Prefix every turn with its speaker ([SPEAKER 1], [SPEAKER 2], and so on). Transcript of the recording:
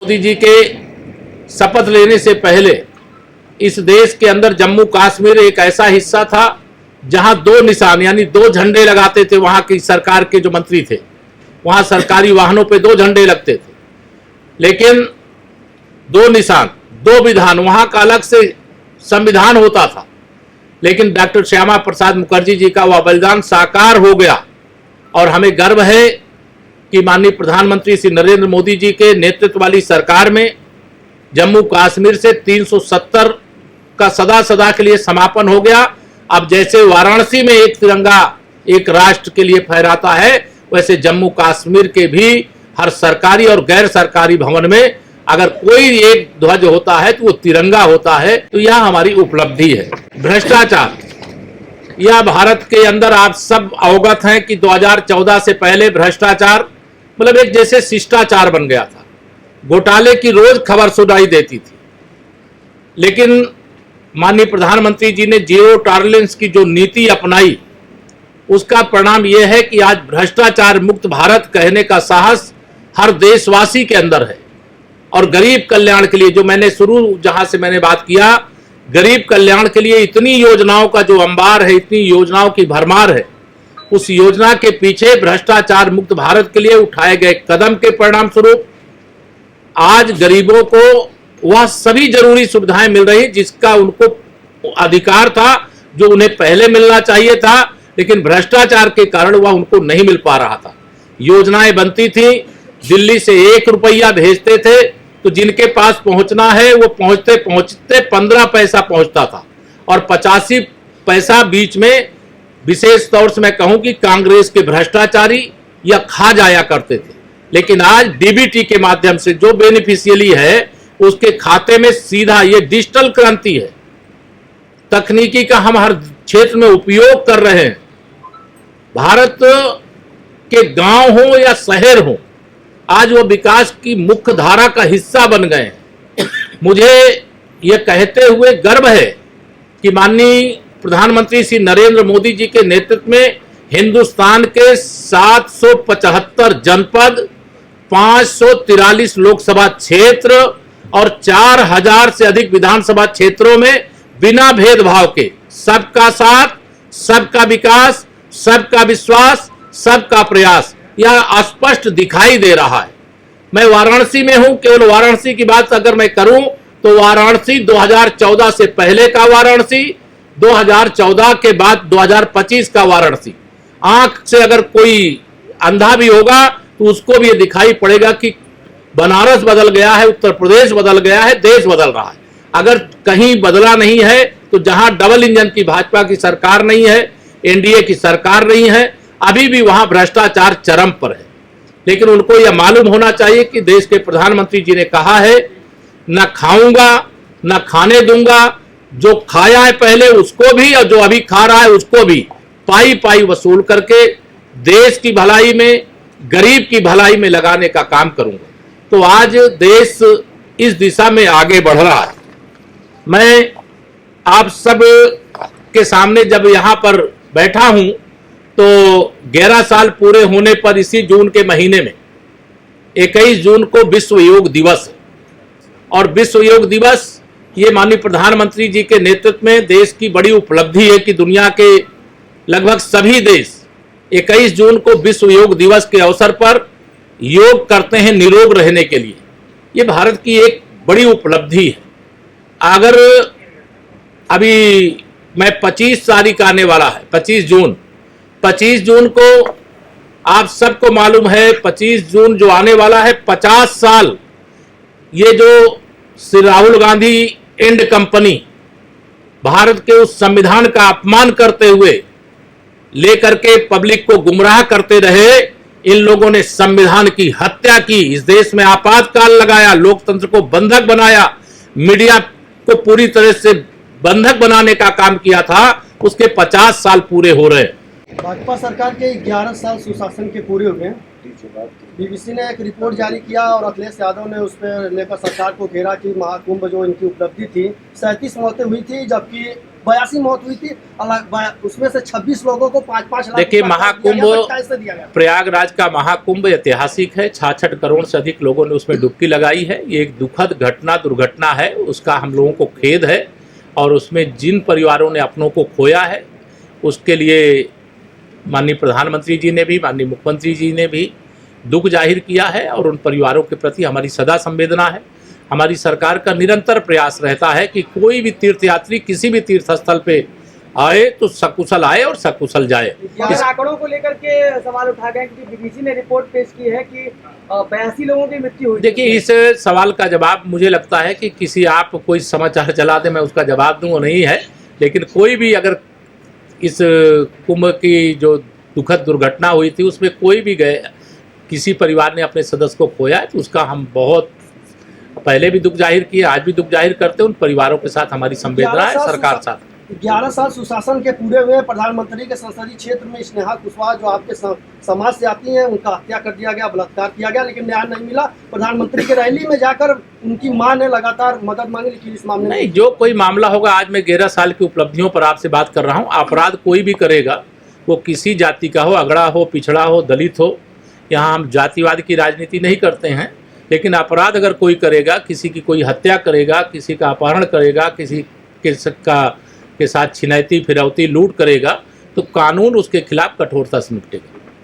[SPEAKER 1] मोदी जी के शपथ लेने से पहले इस देश के अंदर जम्मू कश्मीर एक ऐसा हिस्सा था जहां दो निशान यानी दो झंडे लगाते थे। वहां की सरकार के जो मंत्री थे, वहां सरकारी वाहनों पे दो झंडे लगते थे, लेकिन दो निशान, दो विधान, वहां का अलग से संविधान होता था। लेकिन डॉक्टर श्यामा प्रसाद मुखर्जी जी का वह बलिदान साकार हो गया और हमें गर्व है कि माननीय प्रधानमंत्री श्री नरेंद्र मोदी जी के नेतृत्व वाली सरकार में जम्मू कश्मीर से 370 का सदा सदा के लिए समापन हो गया। अब जैसे वाराणसी में एक तिरंगा एक राष्ट्र के लिए फहराता है, वैसे जम्मू कश्मीर के भी हर सरकारी और गैर सरकारी भवन में अगर कोई एक ध्वज होता है तो वो तिरंगा होता है। तो यह हमारी उपलब्धि है। भ्रष्टाचार, यह भारत के अंदर आप सब अवगत हैं कि 2014 से पहले भ्रष्टाचार मतलब एक जैसे शिष्टाचार बन गया था। घोटाले की रोज खबर सुनाई देती थी, लेकिन माननीय प्रधानमंत्री जी ने जीरो टॉलरेंस की जो नीति अपनाई, उसका परिणाम यह है कि आज भ्रष्टाचार मुक्त भारत कहने का साहस हर देशवासी के अंदर है। और गरीब कल्याण के लिए, जो मैंने जहां से मैंने बात किया, गरीब कल्याण के लिए इतनी योजनाओं का जो अंबार है, इतनी योजनाओं की भरमार है, उस योजना के पीछे भ्रष्टाचार मुक्त भारत के लिए उठाए गए कदम के परिणाम स्वरूप आज गरीबों को वह सभी जरूरी सुविधाएं मिल रही जिसका उनको अधिकार था, जो उन्हें पहले मिलना चाहिए था, लेकिन भ्रष्टाचार के कारण वह उनको नहीं मिल पा रहा था। योजनाएं बनती थी, दिल्ली से 1 रुपया भेजते थे तो जिनके पास पहुंचना है वो पहुंचते पहुंचते 15 पैसा पहुंचता था और 85 पैसा बीच में, विशेष तौर से मैं कहूं कि कांग्रेस के भ्रष्टाचारी या खा जाया करते थे। लेकिन आज डीबीटी के माध्यम से जो बेनिफिशियरी है उसके खाते में सीधा, ये डिजिटल क्रांति है, तकनीकी का हम हर क्षेत्र में उपयोग कर रहे हैं। भारत के गांव हो या शहर हो, आज वो विकास की मुख्य धारा का हिस्सा बन गए हैं। मुझे यह कहते हुए गर्व है कि माननीय प्रधानमंत्री श्री नरेंद्र मोदी जी के नेतृत्व में हिंदुस्तान के 775 जनपद, 543 लोकसभा क्षेत्र और 4000 से अधिक विधानसभा क्षेत्रों में बिना भेदभाव के सबका साथ, सबका विकास, सबका विश्वास, सबका प्रयास, यह स्पष्ट दिखाई दे रहा है। मैं वाराणसी में हूं, केवल वाराणसी की बात अगर मैं करूं तो वाराणसी 2014 से पहले का वाराणसी, 2014 के बाद 2025 का वाराणसी। आंख से अगर कोई अंधा भी होगा तो उसको भी ये दिखाई पड़ेगा कि बनारस बदल गया है, उत्तर प्रदेश बदल गया है, देश बदल रहा है। अगर कहीं बदला नहीं है तो जहां डबल इंजन की भाजपा की सरकार नहीं है, एनडीए की सरकार नहीं है, अभी भी वहां भ्रष्टाचार चरम पर है। लेकिन उनको यह मालूम होना चाहिए कि देश के प्रधानमंत्री जी ने कहा है, न खाऊंगा न खाने दूंगा, जो खाया है पहले उसको भी और जो अभी खा रहा है उसको भी पाई पाई वसूल करके देश की भलाई में, गरीब की भलाई में लगाने का काम करूंगा। तो आज देश इस दिशा में आगे बढ़ रहा है। मैं आप सब के सामने जब यहां पर बैठा हूं तो 11 साल पूरे होने पर इसी जून के महीने में 21 जून को विश्व योग दिवस है। और विश्व योग दिवस ये माननीय प्रधानमंत्री जी के नेतृत्व में देश की बड़ी उपलब्धि है कि दुनिया के लगभग सभी देश 21 जून को विश्व योग दिवस के अवसर पर योग करते हैं निरोग रहने के लिए। ये भारत की एक बड़ी उपलब्धि है। अगर अभी मैं 25 तारीख आने वाला है, 25 जून को आप सबको मालूम है, 25 जून जो आने वाला है, 50 साल ये जो श्री राहुल गांधी एंड कंपनी भारत के उस संविधान का अपमान करते हुए लेकर के पब्लिक को गुमराह करते रहे, इन लोगों ने संविधान की हत्या की, इस देश में आपातकाल लगाया, लोकतंत्र को बंधक बनाया, मीडिया को पूरी तरह से बंधक बनाने का काम किया था। उसके 50 साल पूरे हो रहे हैं।
[SPEAKER 2] भाजपा सरकार के 11 साल सुशासन के पूरे हो गए। बीबीसी ने एक रिपोर्ट जारी किया और अखिलेश यादव ने उस पर लेकर सरकार को घेरा कि महाकुंभ जो इनकी उपलब्धि थी, 37 मौतें हुई थी, जबकि 82 मौत हुई थी, उसमें से 26 लोगों को 5-5 लाख
[SPEAKER 1] देखिए,
[SPEAKER 2] रुपया
[SPEAKER 1] महाकुंभ,
[SPEAKER 2] कैसे दिया गया?
[SPEAKER 1] प्रयागराज का महाकुंभ ऐतिहासिक है। 66 करोड़ से अधिक लोगों ने उसमें डुबकी लगाई है। ये एक दुखद दुर्घटना है, उसका हम लोगों को खेद है। और उसमें जिन परिवारों ने अपनों को खोया है, उसके लिए माननीय प्रधानमंत्री जी ने भी, माननीय मुख्यमंत्री जी ने भी दुख जाहिर किया है और उन परिवारों के प्रति हमारी सदा संवेदना है। हमारी सरकार का निरंतर प्रयास रहता है कि कोई भी तीर्थयात्री किसी भी तीर्थ स्थल पे आए तो सकुशल आए और सकुशल जाए।
[SPEAKER 3] इस आंकड़ों को लेकर के सवाल उठा गया कि बीबीसी ने रिपोर्ट पेश की है कि 82 लोगों की मृत्यु हुई।
[SPEAKER 1] देखिए, इस सवाल का जवाब मुझे लगता है कि किसी आप कोई समाचार चला दे, मैं उसका जवाब दूँ, वो नहीं है। लेकिन कोई भी अगर इस कुंभ की जो दुखद दुर्घटना हुई थी उसमें कोई भी किसी परिवार ने अपने सदस्य को खोया है तो उसका हम बहुत पहले भी दुख जाहिर किए, आज भी दुख जाहिर करते हैं। उन परिवारों के साथ हमारी संवेदना है, सरकार साथ।
[SPEAKER 2] 11 साल सुशासन के पूरे हुए, प्रधानमंत्री के संसदीय क्षेत्र में स्नेहा कुशवाहा जो आपके समाज से आती हैं, उनका हत्या कर दिया गया, बलात्कार किया गया, लेकिन न्याय नहीं मिला। प्रधानमंत्री के रैली में जाकर उनकी मां ने लगातार मदद मांगी, लेकिन इस मामले
[SPEAKER 1] नहीं, जो कोई मामला होगा, आज मैं 11 साल की उपलब्धियों पर आपसे बात कर रहा हूँ। अपराध कोई भी करेगा, वो किसी जाति का हो, अगड़ा हो, पिछड़ा हो, दलित हो, यहाँ हम जातिवाद की राजनीति नहीं करते हैं। लेकिन अपराध अगर कोई करेगा, किसी की कोई हत्या करेगा, किसी का अपहरण करेगा, किसी के साथ छिनैती फिरौती लूट करेगा, तो कानून उसके खिलाफ कठोरता से निपटेगा।